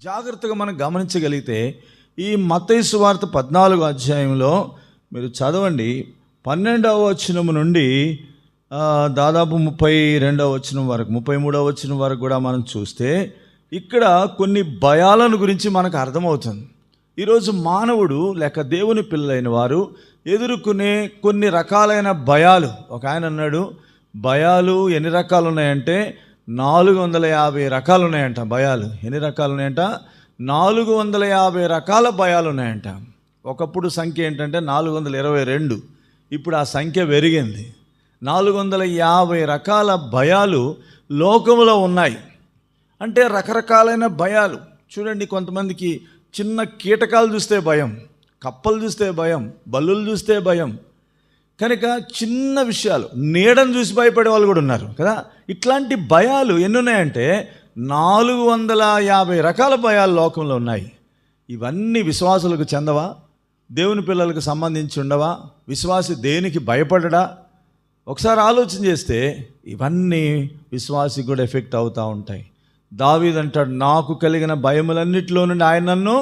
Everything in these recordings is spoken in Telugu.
జాగ్రత్తగా మనం గమనించగలిగితే ఈ మత్తయి సువార్త 14వ అధ్యాయంలో మీరు చదవండి, 12వ వచనం నుండి దాదాపు 32వ వచనం వరకు, 33వ వచనం వరకు కూడా మనం చూస్తే ఇక్కడ కొన్ని భయాలను గురించి మనకు అర్థమవుతుంది. ఈరోజు మానవుడు లేక దేవుని పిల్లలైన వారు ఎదుర్కొనే కొన్ని రకాలైన భయాలు. ఒక ఆయన అన్నాడు, భయాలు ఎన్ని రకాలు ఉన్నాయంటే 450 రకాలు ఉన్నాయంట. భయాలు ఎన్ని రకాలు ఉన్నాయంట? 450 రకాల భయాలు ఉన్నాయంట. ఒకప్పుడు సంఖ్య ఏంటంటే 422, ఇప్పుడు ఆ సంఖ్య పెరిగింది. 450 రకాల భయాలు లోకంలో ఉన్నాయి. అంటే రకరకాలైన భయాలు. చూడండి, కొంతమందికి చిన్న కీటకాలు చూస్తే భయం, కప్పలు చూస్తే భయం, బల్లులు చూస్తే భయం. కనుక చిన్న విషయాలు, నీడను చూసి భయపడే వాళ్ళు కూడా ఉన్నారు కదా. ఇట్లాంటి భయాలు ఎన్ని ఉన్నాయంటే 450 రకాల భయాలు లోకంలో ఉన్నాయి. ఇవన్నీ విశ్వాసులకు చెందవా? దేవుని పిల్లలకు సంబంధించి ఉండవా? విశ్వాసి దేనికి భయపడడా? ఒకసారి ఆలోచన చేస్తే ఇవన్నీ విశ్వాసికి కూడా ఎఫెక్ట్ అవుతూ ఉంటాయి. దావీదు అంటాడు, నాకు కలిగిన భయములన్నిటిలో నుండి ఆయన నన్ను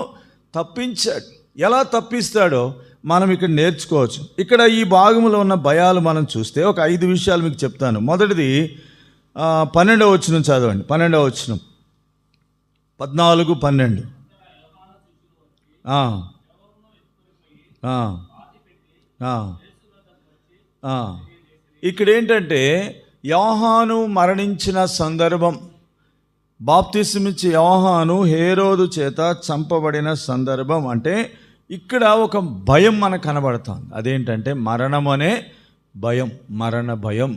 తప్పించాడు. ఎలా తప్పిస్తాడో మనం ఇక్కడ నేర్చుకోవచ్చు. ఇక్కడ ఈ భాగంలో ఉన్న భయాలు మనం చూస్తే ఒక 5 విషయాలు మీకు చెప్తాను. మొదటిది 12వ వచనం చదవండి. 12వ వచనం 14-12. ఇక్కడ ఏంటంటే యోహాను మరణించిన సందర్భం, బాప్తిస్మిచ్చి యోహాను హేరోదు చేత చంపబడిన సందర్భం. అంటే ఇక్కడ ఒక భయం మనకు కనబడుతుంది. అదేంటంటే మరణం అనే భయం, మరణ భయం.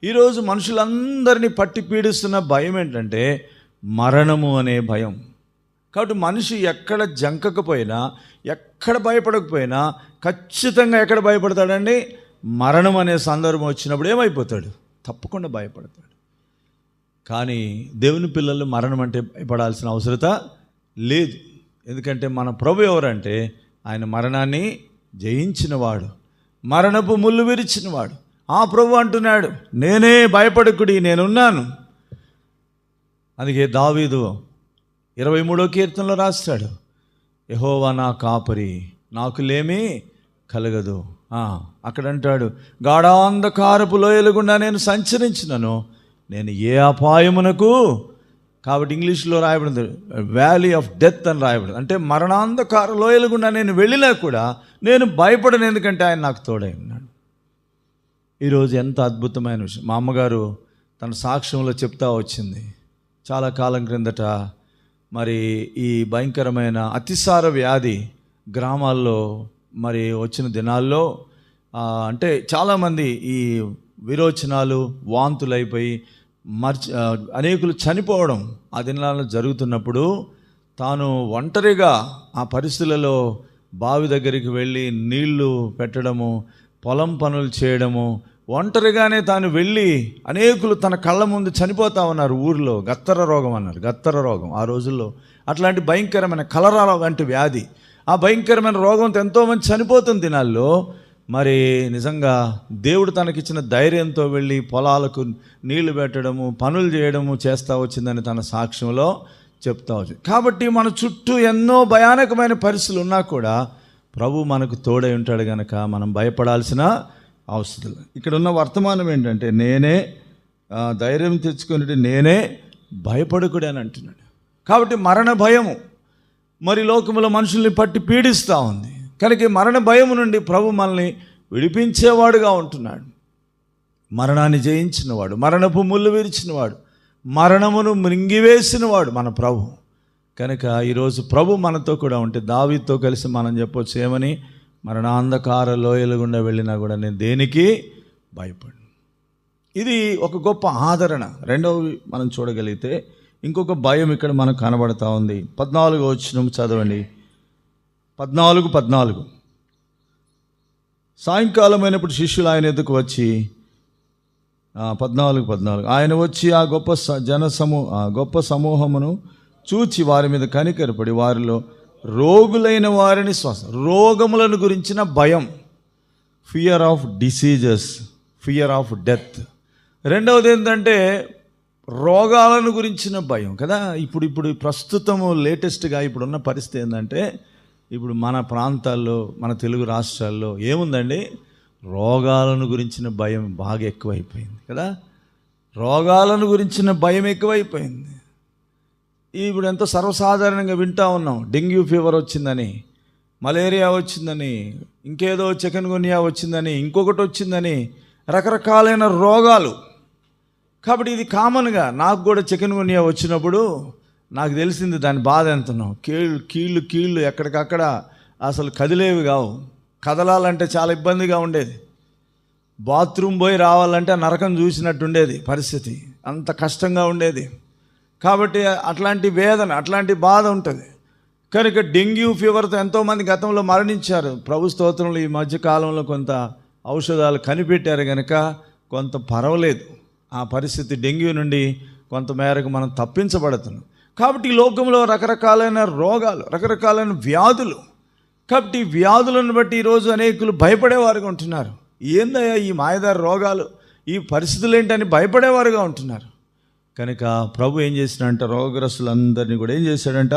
ఈరోజు మనుషులందరినీ పట్టి పీడిస్తున్న భయం ఏంటంటే మరణము అనే భయం. కాబట్టి మనిషి ఎక్కడ జంకకపోయినా, ఎక్కడ భయపడకపోయినా ఖచ్చితంగా ఎక్కడ భయపడతాడండి? మరణం అనే సందర్భం వచ్చినప్పుడు ఏమైపోతాడు? తప్పకుండా భయపడతాడు. కానీ దేవుని పిల్లలు మరణం అంటే భయపడాల్సిన అవసరత లేదు. ఎందుకంటే మన ప్రభు ఎవరంటే ఆయన మరణాన్ని జయించినవాడు, మరణపు ముళ్ళు విరిచినవాడు. ఆ ప్రభు అంటున్నాడు, నేనే, భయపడకుడి, నేనున్నాను. అందుకే దావీదు 23వ కీర్తనలో రాస్తాడు, యెహోవా నా కాపరి, నాకు లేమి కలగదు. అక్కడ అంటాడు, గాఢాంధకారపు లోయల గుండా నేను సంచరించినను, నేను ఏ అపాయమునకు, కాబట్టి ఇంగ్లీష్లో రాయబడింది వ్యాలీ ఆఫ్ డెత్ అని రాయబడింది. అంటే మరణాంధకార లోయల గుండా నేను వెళ్ళినా కూడా నేను భయపడను, ఎందుకంటే ఆయన నాకు తోడై ఉన్నాడు. ఈరోజు ఎంత అద్భుతమైన విషయం. మా అమ్మగారు తన సాక్ష్యంలో చెప్తా వచ్చింది, చాలా కాలం క్రిందట మరి ఈ భయంకరమైన అతిసార వ్యాధి గ్రామాల్లో మరి వచ్చిన దినాల్లో అంటే చాలామంది ఈ విరోచనాలు, వాంతులైపోయి అనేకులు చనిపోవడం ఆ దినాల్లో జరుగుతున్నప్పుడు తాను ఒంటరిగా ఆ పరిస్థితులలో బావి దగ్గరికి వెళ్ళి నీళ్లు పెట్టడము, పొలం పనులు చేయడము, ఒంటరిగానే తాను వెళ్ళి అనేకులు తన కళ్ళ ముందు చనిపోతా ఉన్నారు. ఊరిలో గత్తర రోగం అన్నారు, గత్తర రోగం ఆ రోజుల్లో. అట్లాంటి భయంకరమైన కలరా వంటి వ్యాధి, ఆ భయంకరమైన రోగంతో ఎంతోమంది చనిపోతున్న దినాల్లో మరి నిజంగా దేవుడు తనకిచ్చిన ధైర్యంతో వెళ్ళి పొలాలకు నీళ్లు పెట్టడము, పనులు చేయడము చేస్తూ వచ్చిందని తన సాక్ష్యంలో చెప్తా వచ్చింది. కాబట్టి మన చుట్టూ ఎన్నో భయానకమైన పరిస్థితులు ఉన్నా కూడా ప్రభు మనకు తోడై ఉంటాడు కనుక మనం భయపడాల్సిన అవసరం లేదు. ఇక్కడ ఉన్న వర్తమానం ఏంటంటే నేనే, ధైర్యం తెచ్చుకుని నేనే, భయపడకుడి అని అంటున్నాడు. కాబట్టి మరణ భయము మరి లోకంలో మనుషుల్ని పట్టి పీడిస్తూ ఉంది. కనుక మరణ భయము నుండి ప్రభు మనల్ని విడిపించేవాడుగా ఉంటున్నాడు. మరణాన్ని జయించినవాడు, మరణపు ముళ్ళు విరిచినవాడు, మరణమును మృంగివేసినవాడు మన ప్రభు. కనుక ఈరోజు ప్రభు మనతో కూడా ఉంటే దావీదుతో కలిసి మనం చెప్పొచ్చు ఏమని, మరణాంధకార లోయల గుండా వెళ్ళినా కూడా నేను దేనికి భయపడను. ఇది ఒక గొప్ప ఆదరణ. రెండవది మనం చూడగలిగితే ఇంకొక భయం ఇక్కడ మనకు కనబడతా ఉంది. 14వ వచనం చదవండి. 14 సాయంకాలం అయినప్పుడు శిష్యులు ఆయన ఎదుకు వచ్చి 14 ఆయన వచ్చి ఆ గొప్ప సమూహమును చూచి వారి మీద కనికరపడి వారిలో రోగులైన వారిని రోగములను గురించిన భయం, fear of diseases, fear of death. రెండవది ఏంటంటే రోగాలను గురించిన భయం కదా. ఇప్పుడు ప్రస్తుతము లేటెస్ట్గా ఇప్పుడున్న పరిస్థితి ఏంటంటే, ఇప్పుడు మన ప్రాంతాల్లో, మన తెలుగు రాష్ట్రాల్లో ఏముందండి, రోగాలను గురించిన భయం బాగా ఎక్కువైపోయింది కదా. రోగాలను గురించిన భయం ఎక్కువైపోయింది. ఇప్పుడు ఎంతో సర్వసాధారణంగా వింటూ ఉన్నాం, డెంగ్యూ ఫీవర్ వచ్చిందని, మలేరియా వచ్చిందని, ఇంకేదో చికెన్గున్యా వచ్చిందని, ఇంకొకటి వచ్చిందని, రకరకాలైన రోగాలు. కాబట్టి ఇది కామన్గా నాకు కూడా చికెన్గున్యా వచ్చినప్పుడు నాకు తెలిసింది దాని బాధ ఎంతనో. కీళ్ళు ఎక్కడికక్కడ అసలు కదిలేవి కావు. కదలాలంటే చాలా ఇబ్బందిగా ఉండేది. బాత్రూమ్ పోయి రావాలంటే నరకం చూసినట్టు ఉండేది పరిస్థితి, అంత కష్టంగా ఉండేది. కాబట్టి అట్లాంటి వేదన, అట్లాంటి బాధ ఉంటుంది. కనుక డెంగ్యూ ఫీవర్తో ఎంతోమంది గతంలో మరణించారు. ప్రభు స్తోత్రంలో ఈ మధ్యకాలంలో కొంత ఔషధాలు కనిపెట్టారు కనుక కొంత పర్వాలేదు. ఆ పరిస్థితి డెంగ్యూ నుండి కొంత మేరకు మనం తప్పించబడుతున్నాం. కాబట్టి ఈ లోకంలో రకరకాలైన రోగాలు, రకరకాలైన వ్యాధులు. కాబట్టి ఈ వ్యాధులను బట్టి ఈరోజు అనేకులు భయపడేవారుగా ఉంటున్నారు. ఏందయ్యా ఈ మాయదారి రోగాలు, ఈ పరిస్థితులు ఏంటని భయపడేవారుగా ఉంటున్నారు. కనుక ప్రభు ఏం చేసినాడంట, రోగగ్రస్తులందరినీ కూడా ఏం చేశాడంట,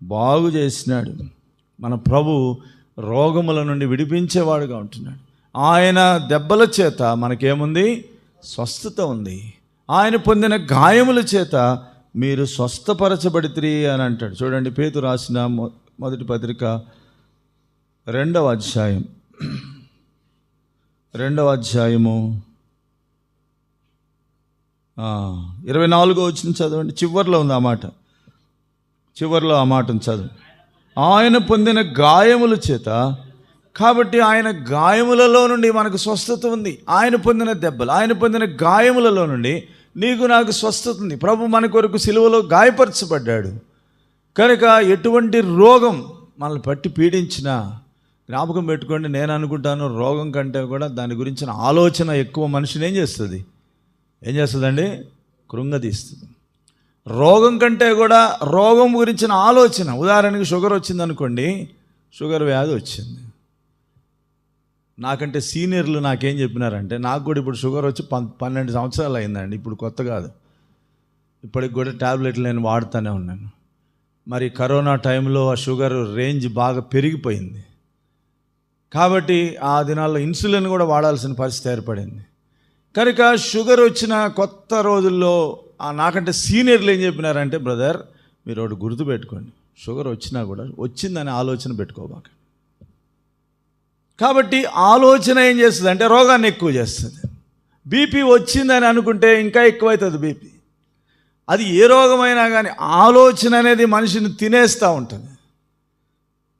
బాగు చేసినాడు. మన ప్రభు రోగముల నుండి విడిపించేవాడుగా ఉంటున్నాడు. ఆయన దెబ్బల చేత మనకేముంది, స్వస్థత ఉంది. ఆయన పొందిన గాయముల చేత మీరు స్వస్థపరచబడితిరి అని అంటాడు. చూడండి, పేతురు రాసిన మొదటి పత్రిక 2వ అధ్యాయం 24వ వచనం చదవండి. చివరిలో ఉంది ఆ మాట, చివరిలో ఆ మాటను చదవండి. ఆయన పొందిన గాయముల చేత, కాబట్టి ఆయన గాయములలో నుండి మనకు స్వస్థత ఉంది. ఆయన పొందిన దెబ్బలు, ఆయన పొందిన గాయములలో నుండి నీకు నాకు స్వస్థత ఉంది. ప్రభు మన కొరకు సిలువలో గాయపరచబడ్డాడు కనుక ఎటువంటి రోగం మనల్ని పట్టి పీడించినా జ్ఞాపకం పెట్టుకోండి. నేను అనుకుంటాను, రోగం కంటే కూడా దాని గురించిన ఆలోచన ఎక్కువ మనిషిని ఏం చేస్తుందండి, కృంగదీస్తుంది. రోగం కంటే కూడా రోగం గురించిన ఆలోచన. ఉదాహరణకి షుగర్ వచ్చింది అనుకోండి, షుగర్ వ్యాధి వచ్చింది. నాకంటే సీనియర్లు నాకేం చెప్పినారంటే, నాకు కూడా ఇప్పుడు షుగర్ వచ్చి 12 సంవత్సరాలు అయిందండి. ఇప్పుడు కొత్త కాదు, ఇప్పటికి కూడా ట్యాబ్లెట్లు నేను వాడుతూనే ఉన్నాను. మరి కరోనా టైంలో ఆ షుగర్ రేంజ్ బాగా పెరిగిపోయింది. కాబట్టి ఆ దినాల్లో ఇన్సులిన్ కూడా వాడాల్సిన పరిస్థితి ఏర్పడింది. కనుక షుగర్ వచ్చిన కొత్త రోజుల్లో నాకంటే సీనియర్లు ఏం చెప్పినారంటే, బ్రదర్ మీరు ఒకటి గుర్తుపెట్టుకోండి, షుగర్ వచ్చినా కూడా వచ్చిందని ఆలోచన పెట్టుకోబాక. కాబట్టి ఆలోచన ఏం చేస్తుంది అంటే రోగాన్ని ఎక్కువ చేస్తుంది. బీపీ వచ్చిందని అనుకుంటే ఇంకా ఎక్కువవుతుంది బీపీ. అది ఏ రోగమైనా కానీ ఆలోచన అనేది మనిషిని తినేస్తూ ఉంటుంది.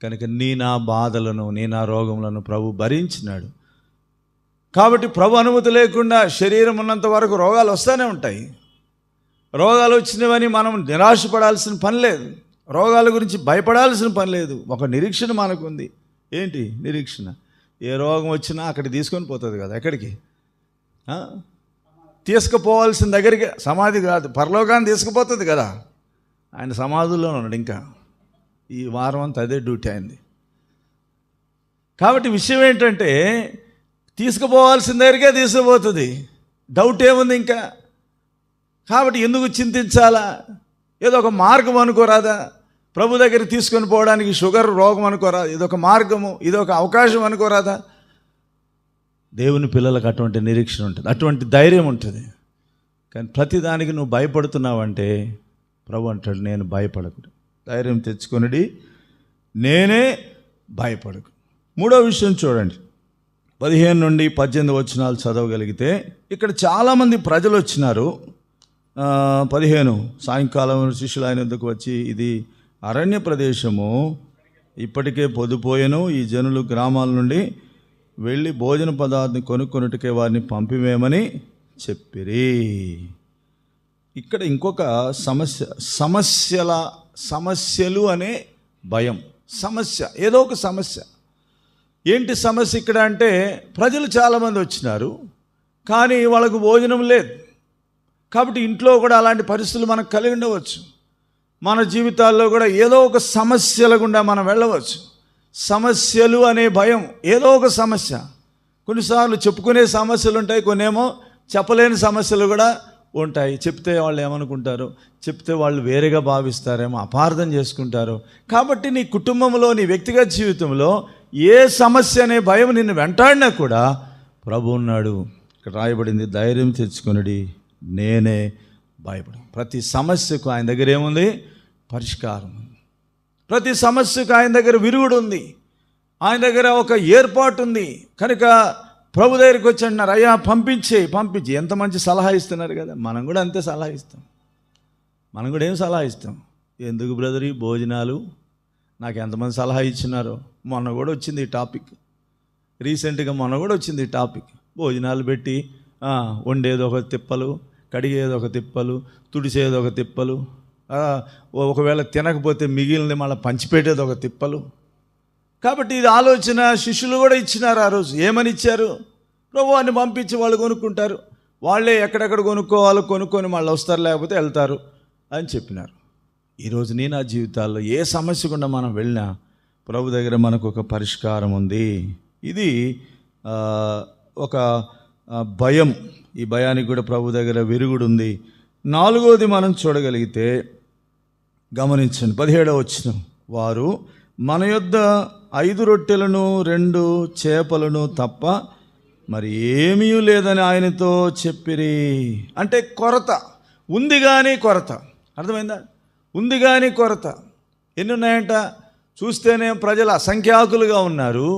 కనుక నా బాధలను, నా రోగములను ప్రభు భరించినాడు. కాబట్టి ప్రభు అనుమతి లేకుండా శరీరం ఉన్నంత వరకు రోగాలు వస్తూనే ఉంటాయి. రోగాలు వచ్చినవని మనం నిరాశపడాల్సిన పని లేదు, రోగాల గురించి భయపడాల్సిన పని లేదు. ఒక నిరీక్షణ మనకుంది. ఏంటి నిరీక్షణ? ఏ రోగం వచ్చినా అక్కడికి తీసుకొని పోతుంది కదా. ఎక్కడికి తీసుకుపోవాల్సిన దగ్గరికి, సమాధి కాదు పరలోకాన్ని తీసుకుపోతుంది కదా. ఆయన సమాధుల్లో ఉన్నాడు. ఇంకా ఈ వారం అంతా అదే డ్యూటీ అయింది. కాబట్టి విషయం ఏంటంటే తీసుకుపోవాల్సిన దగ్గరికే తీసుకుపోతుంది. డౌట్ ఏముంది ఇంకా? కాబట్టి ఎందుకు చింతించాలా? ఏదో ఒక మార్గం అనుకోరాదా? ప్రభు దగ్గర తీసుకొని పోవడానికి షుగర్ రోగం అనుకోరాదా? ఇదొక మార్గము, ఇదొక అవకాశం అనుకోరాదా? దేవుని పిల్లలకు అటువంటి నిరీక్షణ ఉంటుంది, అటువంటి ధైర్యం ఉంటుంది. కానీ ప్రతిదానికి నువ్వు భయపడుతున్నావంటే ప్రభు అంటాడు, నేను భయపడకు, ధైర్యం తెచ్చుకొనిడి, నేనే భయపడకు. 3వ విషయం చూడండి, 15 నుండి 18 వచనాలు చదవగలిగితే ఇక్కడ చాలామంది ప్రజలు వచ్చినారు. 15 సాయంకాలం శిష్యులు ఆయన వద్దకు వచ్చి, ఇది అరణ్య ప్రదేశము, ఇప్పటికే పొద్దుపోయెను, ఈ జనులు గ్రామాల నుండి వెళ్ళి భోజన పదార్థం కొనుక్కొనుటకే వారిని పంపివేయమని చెప్పిరి. ఇక్కడ ఇంకొక సమస్యలు అనే భయం. సమస్య, ఏదో ఒక సమస్య. ఏంటి సమస్య ఇక్కడ అంటే, ప్రజలు చాలామంది వచ్చినారు కానీ వాళ్ళకు భోజనం లేదు. కాబట్టి ఇంట్లో కూడా అలాంటి పరిస్థితులు మనకు కలిగి ఉండవచ్చు. మన జీవితాల్లో కూడా ఏదో ఒక సమస్యల గుండా మనం వెళ్ళవచ్చు. సమస్యలు అనే భయం, ఏదో ఒక సమస్య. కొన్నిసార్లు చెప్పుకునే సమస్యలు ఉంటాయి, కొన్నేమో చెప్పలేని సమస్యలు కూడా ఉంటాయి. చెప్తే వాళ్ళు ఏమనుకుంటారు, చెప్తే వాళ్ళు వేరేగా భావిస్తారేమో, అపార్థం చేసుకుంటారు. కాబట్టి నీ కుటుంబంలో, నీ వ్యక్తిగత జీవితంలో ఏ సమస్య అనే భయం నిన్ను వెంటాడినా కూడా ప్రభు ఉన్నాడు. ఇక్కడ రాయబడింది, ధైర్యం తెచ్చుకొనుడి, నేనే భయపడు. ప్రతి సమస్యకు ఆయన దగ్గర ఏముంది? పరిష్కారం. ప్రతి సమస్యకు ఆయన దగ్గర విరుగుడు ఉంది, ఆయన దగ్గర ఒక ఏర్పాటు ఉంది. కనుక ప్రభు దగ్గరికి వచ్చి అంటున్నారు, అయ్యా పంపించి ఎంత మంచి సలహా ఇస్తున్నారు కదా. మనం కూడా అంతే సలహా ఇస్తాం. మనం కూడా ఏం సలహా ఇస్తాం? ఎందుకు బ్రదర్ ఈ భోజనాలు, నాకు ఎంతమంది సలహా ఇచ్చినారో. మొన్న కూడా వచ్చింది ఈ టాపిక్, రీసెంట్గా మొన్న కూడా వచ్చింది ఈ టాపిక్. భోజనాలు పెట్టి వండేది ఒక తిప్పలు, కడిగేది ఒక తిప్పలు, తుడిసేది ఒక తిప్పలు, ఒకవేళ తినకపోతే మిగిలింది మళ్ళీ పంచిపెట్టేది ఒక తిప్పలు. కాబట్టి ఇది ఆలోచన శిష్యులు కూడా ఇచ్చినారు. ఆ రోజు ఏమని ఇచ్చారు? ప్రభువాన్ని పంపించి వాళ్ళు కొనుక్కుంటారు, వాళ్ళే ఎక్కడెక్కడ కొనుక్కోవాలో కొనుక్కొని మళ్ళీ వస్తారు, లేకపోతే వెళ్తారు అని చెప్పినారు. ఈరోజు నా జీవితాల్లో ఏ సమస్య గుండా మనం వెళ్ళినా ప్రభు దగ్గర మనకు ఒక పరిష్కారం ఉంది. ఇది ఒక భయం. ఈ భయానికి కూడా ప్రభు దగ్గర విరుగుడు ఉంది. నాలుగోది మనం చూడగలిగితే గమనించండి, 17వ వచనం, వారు మన యొద్ద 5 రొట్టెలను 2 చేపలను తప్ప మరి ఏమీ లేదని ఆయనతో చెప్పిరి. అంటే కొరత ఉంది కానీ కొరత, అర్థమైందా? ఉంది కానీ కొరత. ఎన్ని ఉన్నాయంట? చూస్తేనే ప్రజలు అసంఖ్యాకులుగా ఉన్నారు,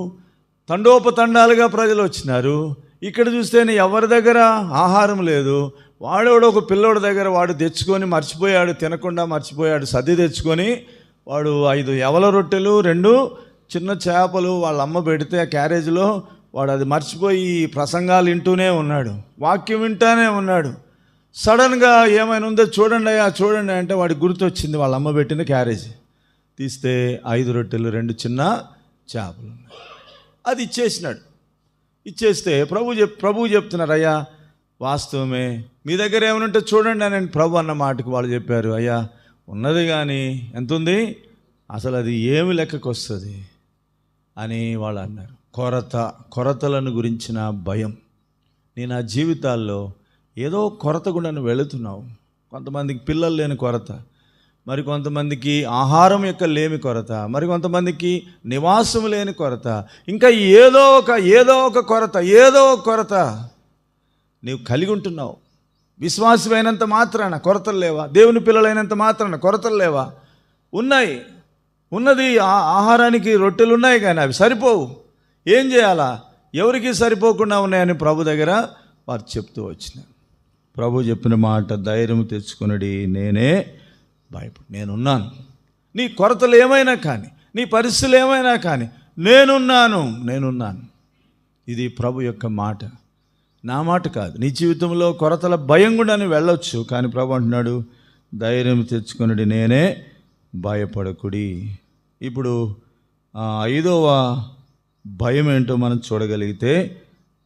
తండోపతండాలుగా ప్రజలు వచ్చినారు. ఇక్కడ చూస్తేనే ఎవరి దగ్గర ఆహారం లేదు. వాడోడు ఒక పిల్లోడి దగ్గర వాడు తెచ్చుకొని మర్చిపోయాడు, తినకుండా మర్చిపోయాడు. సర్ది తెచ్చుకొని వాడు 5 యవల రొట్టెలు 2 చిన్న చేపలు వాళ్ళ అమ్మ పెడితే ఆ క్యారేజీలో వాడు అది మర్చిపోయి ప్రసంగాలు వింటూనే ఉన్నాడు, వాక్యం వింటూనే ఉన్నాడు. సడన్గా ఏమైనా ఉందో చూడండి అయ్యా చూడండి అంటే వాడికి గుర్తొచ్చింది వాళ్ళ అమ్మ పెట్టిన క్యారేజీ. తీస్తే 5 రొట్టెలు 2 చిన్న చేపలు ఉన్నాయి. అది ఇచ్చేసినాడు. ఇచ్చేస్తే ప్రభువు చెప్తున్నారు, అయ్యా వాస్తవమే, మీ దగ్గర ఏమైనా ఉంటే చూడండి అని ప్రభు అన్న మాటకు వాళ్ళు చెప్పారు, అయ్యా ఉన్నది కానీ ఎంత ఉంది, అసలు అది ఏమి లెక్కకు వస్తుంది అని వాళ్ళు అన్నారు. కొరతలను గురించిన భయం. నా జీవితాల్లో ఏదో కొరత గుండా వెళుతున్నావు. కొంతమందికి పిల్లలు లేని కొరత, మరి కొంతమందికి ఆహారం యొక్క లేమి కొరత, మరి కొంతమందికి నివాసం లేని కొరత, ఇంకా ఏదో ఒక కొరత నీవు కలిగి ఉంటున్నావు. విశ్వాసమైనంత మాత్రాన కొరతలు లేవా? దేవుని పిల్లలైనంత మాత్రాన కొరతలు లేవా? ఉన్నాయి. ఉన్నది ఆహారానికి రొట్టెలు ఉన్నాయి కానీ అవి సరిపోవు. ఏం చేయాలా? ఎవరికి సరిపోకుండా ఉన్నాయని ప్రభు దగ్గర వారు చెప్తూ వచ్చినారు. ప్రభు చెప్పిన మాట, ధైర్యం తెచ్చుకునడి, నేనే భయపడు, నేనున్నాను. నీ కొరతలు ఏమైనా కానీ, నీ పరిస్థితులు ఏమైనా కానీ నేనున్నాను. ఇది ప్రభు యొక్క మాట, నా మాట కాదు. నీ జీవితంలో కొరతల భయం కూడా వెళ్ళొచ్చు, కానీ ప్రభు అంటున్నాడు, ధైర్యం తెచ్చుకునడి, నేనే భయపడకుడి. ఇప్పుడు 5వ భయం ఏంటో మనం చూడగలిగితే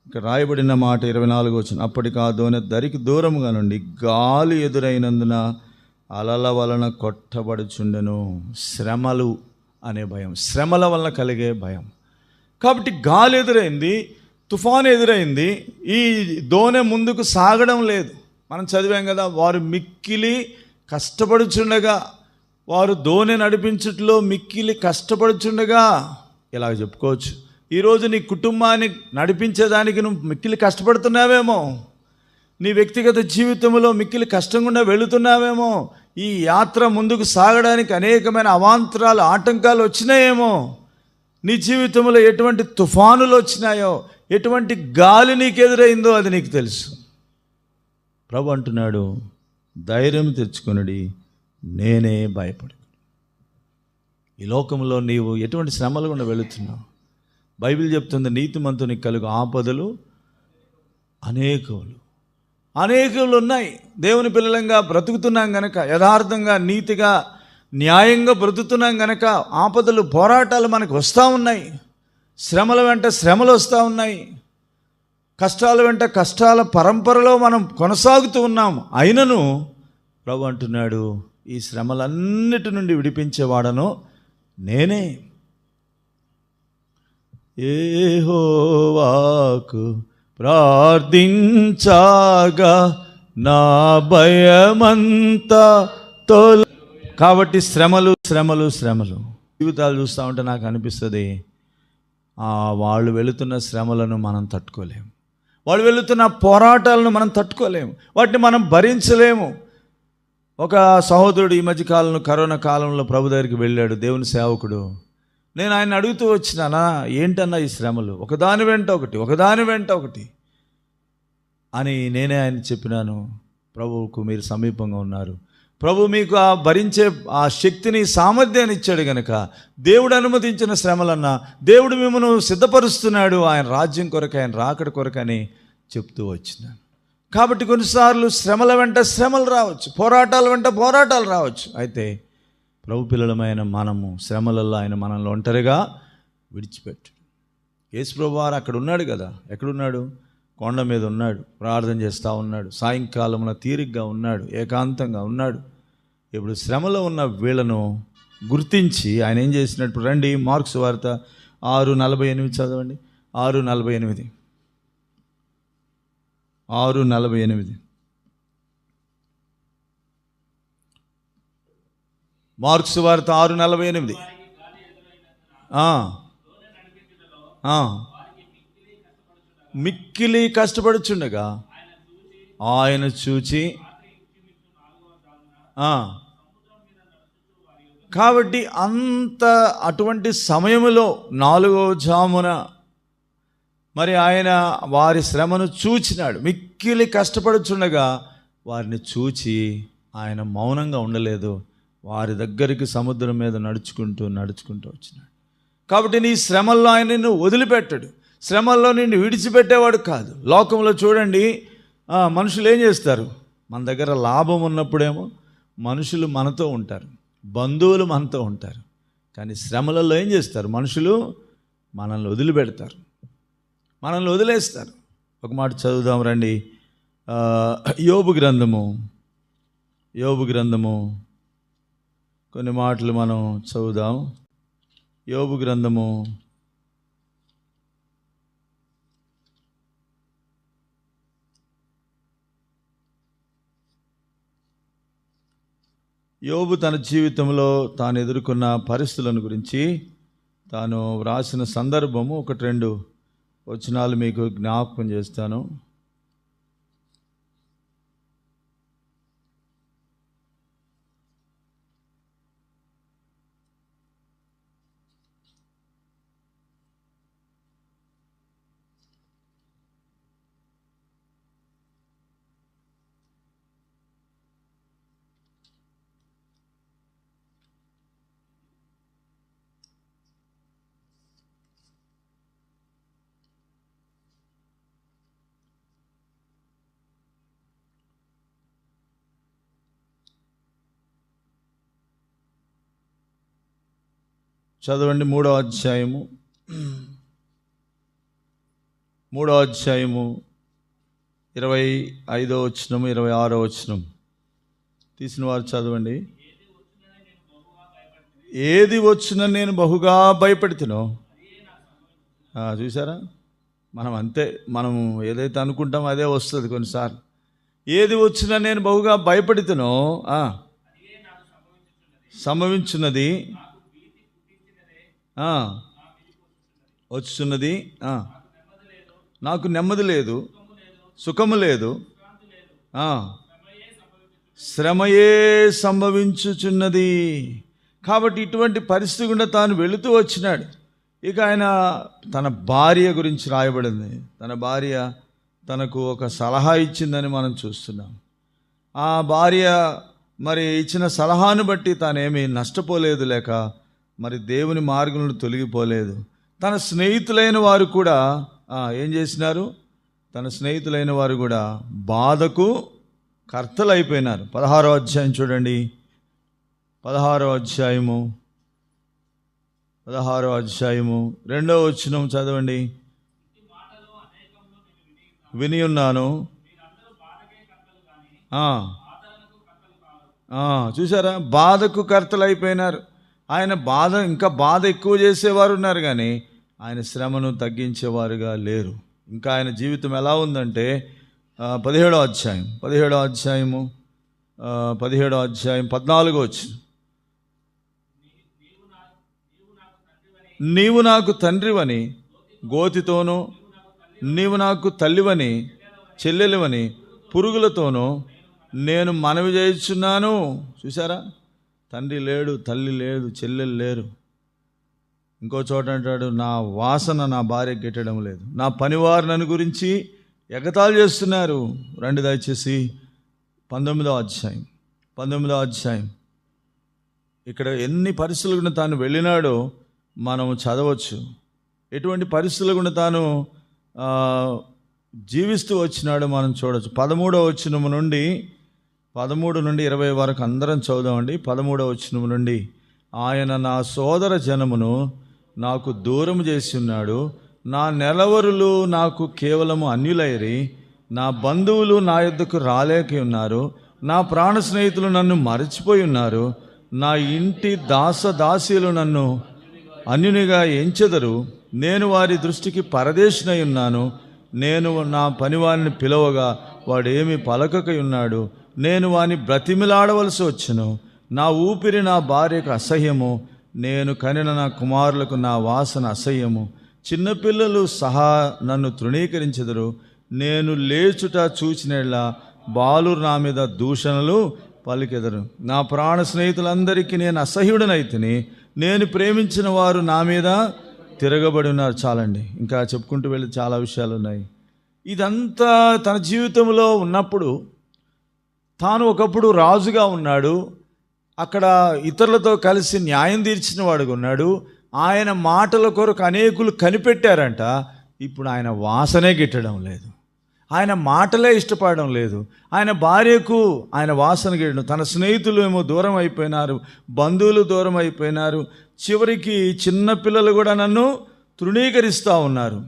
ఇక్కడ రాయబడిన మాట 24 వచనం, అప్పటికి ఆ దోణి దరికి దూరంగా నుండి గాలి ఎదురైనందున అలల వలన కొట్టబడుచుండెను. శ్రమలు అనే భయం, శ్రమల వలన కలిగే భయం. కాబట్టి గాలి ఎదురైంది, తుఫాను ఎదురైంది, ఈ దోణి ముందుకు సాగడం లేదు. మనం చదివాం కదా, వారు మిక్కిలి కష్టపడుచుండగా, వారు దోణి నడిపించట్లో మిక్కిలి కష్టపడుచుండగా. ఇలాగ చెప్పుకోవచ్చు, ఈరోజు నీ కుటుంబాన్ని నడిపించేదానికి నువ్వు మిక్కిలి కష్టపడుతున్నావేమో, నీ వ్యక్తిగత జీవితంలో మిక్కిలి కష్టం గుండా వెళుతున్నావేమో, ఈ యాత్ర ముందుకు సాగడానికి అనేకమైన అవాంతరాలు, ఆటంకాలు వచ్చినాయేమో, నీ జీవితంలో ఎటువంటి తుఫానులు వచ్చినాయో, ఎటువంటి గాలి నీకు ఎదురైందో అది నీకు తెలుసు. ప్రభు అంటున్నాడు, ధైర్యం తెచ్చుకొనుడి, నేనే భయపడు. ఈ లోకంలో నీవు ఎటువంటి శ్రమలు గుండా వెళుతున్నావు? బైబిల్ చెప్తుంది, నీతిమంతునికి కలుగు ఆపదలు అనేకములు ఉన్నాయి. దేవుని పిల్లలంగా బ్రతుకుతున్నాం గనక, యథార్థంగా నీతిగా న్యాయంగా బ్రతుకుతున్నాం గనక ఆపదలు పోరాటాలు మనకు వస్తూ ఉన్నాయి. శ్రమల వెంట శ్రమలు వస్తూ ఉన్నాయి. కష్టాల వెంట కష్టాల పరంపరలో మనం కొనసాగుతూ ఉన్నాం. అయినను ప్రభు అంటున్నాడు, ఈ శ్రమలన్నిటి నుండి విడిపించేవాడను నేనే. యెహోవాకు ప్రార్థించగా నా భయమంతా తోల. కాబట్టి శ్రమలు శ్రమలు శ్రమలు జీవితాలు చూస్తూ ఉంటే నాకు అనిపిస్తుంది, వాళ్ళు వెళుతున్న శ్రమలను మనం తట్టుకోలేము, వాళ్ళు వెళుతున్న పోరాటాలను మనం తట్టుకోలేము, వాటిని మనం భరించలేము. ఒక సహోదరుడు ఈ మధ్యకాలంలో కరోనా కాలంలో ప్రభు దగ్గరికి వెళ్ళాడు, దేవుని సేవకుడు. నేను ఆయన అడుగుతూ వచ్చినానా, ఏంటన్నా ఈ శ్రమలు, ఒకదాని వెంట ఒకటి అని నేనే ఆయన చెప్పినాను. ప్రభువుకు మీరు సమీపంగా ఉన్నారు, ప్రభు మీకు ఆ భరించే ఆ శక్తిని సామర్థ్యాన్ని ఇచ్చాడు కనుక దేవుడు అనుమతించిన శ్రమలన్నా దేవుడు మిమ్మల్ని సిద్ధపరుస్తున్నాడు ఆయన రాజ్యం కొరకు, ఆయన రాకడ కొరకని చెప్తూ వచ్చినాను. కాబట్టి కొన్నిసార్లు శ్రమల వెంట శ్రమలు రావచ్చు, పోరాటాల వెంట పోరాటాలు రావచ్చు. అయితే ప్రభు పిల్లలమైన మనము శ్రమలలో ఆయన మనల్ని ఒంటరిగా విడిచిపెట్టు. యేసు ప్రభు వారు అక్కడ ఉన్నాడు కదా, ఎక్కడున్నాడు? కొండ మీద ఉన్నాడు, ప్రార్థన చేస్తూ ఉన్నాడు, సాయంకాలంలో తీరిగ్గా ఉన్నాడు, ఏకాంతంగా ఉన్నాడు. ఇప్పుడు శ్రమలో ఉన్న వీళ్ళను గుర్తించి ఆయన ఏం చేసినట్టు, రండి మార్క్స్ వార్త 6:48 చదవండి. 6:48 మార్క్స్ వార్త 6:48. మిక్కిలి కష్టపడుచుండగా ఆయన చూచి, కాబట్టి అటువంటి సమయంలో 4వ జామున మరి ఆయన వారి శ్రమను చూచినాడు. మిక్కిలి కష్టపడుచుండగా వారిని చూచి ఆయన మౌనంగా ఉండలేదు, వారి దగ్గరికి సముద్రం మీద నడుచుకుంటూ వచ్చినాడు. కాబట్టి నీ శ్రమల్లో ఆయన నిన్ను వదిలిపెట్టడు, శ్రమల్లో నిన్ను విడిచిపెట్టేవాడు కాదు. లోకంలో చూడండి, మనుషులు ఏం చేస్తారు, మన దగ్గర లాభం ఉన్నప్పుడేమో మనుషులు మనతో ఉంటారు, బంధువులు మనతో ఉంటారు. కానీ శ్రమలలో ఏం చేస్తారు, మనుషులు మనల్ని వదిలిపెడతారు, మనల్ని వదిలేస్తారు. ఒక మాట చదువుదాం రండి. యోబు గ్రంథము కొన్ని మాటలు మనం చదువుదాం. యోబు గ్రంథము 'యోబు తన జీవితంలో తాను ఎదుర్కొన్న పరిస్థితులను గురించి తాను వ్రాసిన సందర్భము 1-2 వచనాలు మీకు జ్ఞాపకం చేస్తాను. చదవండి. 3వ అధ్యాయము 25వ వచనం 26వ వచనం తీసిన వారు చదవండి. ఏది వచ్చినా నేను బహుగా భయపడుతున్నా. చూసారా, మనం అంతే, మనం ఏదైతే అనుకుంటామో అదే వస్తుంది కొన్నిసార్లు. ఏది వచ్చినా నేను బహుగా భయపడుతున్నా, సంభవించున్నది, వచ్చున్నది, నాకు నెమ్మది లేదు, సుఖము లేదు, శ్రమయే సంభవించుచున్నది. కాబట్టి ఇటువంటి పరిస్థితి గుండా తాను వెళుతూ వచ్చినాడు. ఇక ఆయన తన భార్య గురించి రాయబడింది. తన భార్య తనకు ఒక సలహా ఇచ్చిందని మనం చూస్తున్నాం. ఆ భార్య మరి ఇచ్చిన సలహాను బట్టి తానేమీ నష్టపోలేదు, లేక మరి దేవుని మార్గంలో తొలగిపోలేదు. తన స్నేహితులైన వారు కూడా ఏం చేసినారు, తన స్నేహితులైన వారు కూడా బాధకు కర్తలు అయిపోయినారు. 16వ అధ్యాయం చూడండి. 16వ అధ్యాయము 2వ వచనం చదవండి. విని ఉన్నాను. చూసారా, బాధకు కర్తలు అయిపోయినారు. ఆయన ఇంకా బాధ ఎక్కువ చేసేవారు ఉన్నారు, కానీ ఆయన శ్రమను తగ్గించేవారుగా లేరు. ఇంకా ఆయన జీవితం ఎలా ఉందంటే 17వ అధ్యాయం 14వ వచనం. నీవు నాకు తండ్రివని గోతితోనూ, నీవు నాకు తల్లివని చెల్లెలివని పురుగులతోనూ నేను మనవి చేయుచున్నాను. చూసారా, తండ్రి లేడు, తల్లి లేదు, చెల్లెలు లేరు. ఇంకో చోట అంటాడు, నా వాసన నా భార్యకి గిట్టడం లేదు, నా పనివారు నన్ను గురించి ఎగతాళి చేస్తున్నారు. రండి దయచేసి 19వ అధ్యాయం ఇక్కడ ఎన్ని పరిస్థితుల గుండా తాను వెళ్ళినాడో మనం చదవచ్చు. ఎటువంటి పరిస్థితుల గుండా తాను జీవిస్తూ వచ్చినాడో మనం చూడవచ్చు. 13వ వచనం నుండి 13 నుండి 20 వరకు అందరం చదువుదామండి. 13వ వచనం నుండి, ఆయన నా సోదర జనమును నాకు దూరం చేసి ఉన్నాడు, నా నెలవరులు నాకు కేవలము అన్యులైరి, నా బంధువులు నా యొద్దకు రాలేక ఉన్నారు, నా ప్రాణ స్నేహితులు నన్ను మరచిపోయి ఉన్నారు, నా ఇంటి దాసదాసీలు నన్ను అన్యునిగా ఎంచెదరు, నేను వారి దృష్టికి పరదేశినై ఉన్నాను, నేను నా పనివారిని పిలవగా వాడేమి పలకక ఉన్నాడు, నేను వాని బ్రతిమిలాడవలసి వచ్చును, నా ఊపిరి నా భార్యకు అసహ్యము, నేను కనిన నా కుమారులకు నా వాసన అసహ్యము, చిన్నపిల్లలు సహా నన్ను తృణీకరించెదరు, నేను లేచుట చూచినట్లా బాలురు నా మీద దూషణలు పలికెదరు, నా ప్రాణ స్నేహితులందరికీ నేను అసహ్యుడనైతిని, నేను ప్రేమించిన వారు నా మీద తిరగబడి ఉన్నారు. చాలండి, ఇంకా చెప్పుకుంటూ వెళ్ళి చాలా విషయాలు ఉన్నాయి. ఇదంతా తన జీవితంలో ఉన్నప్పుడు, తాను ఒకప్పుడు రాజుగా ఉన్నాడు, అక్కడ ఇతరులతో కలిసి న్యాయం తీర్చిన వాడుగా ఉన్నాడు, ఆయన మాటల కొరకు అనేకులు కనిపెట్టారంట. ఇప్పుడు ఆయన వాసనే గిట్టడం లేదు, ఆయన మాటలే ఇష్టపడడం లేదు, ఆయన భార్యకు ఆయన వాసన గిట్టడం, తన స్నేహితులు ఏమో దూరం అయిపోయినారు, బంధువులు దూరం అయిపోయినారు, చివరికి చిన్నపిల్లలు కూడా నన్ను తృణీకరిస్తూ ఉన్నారు.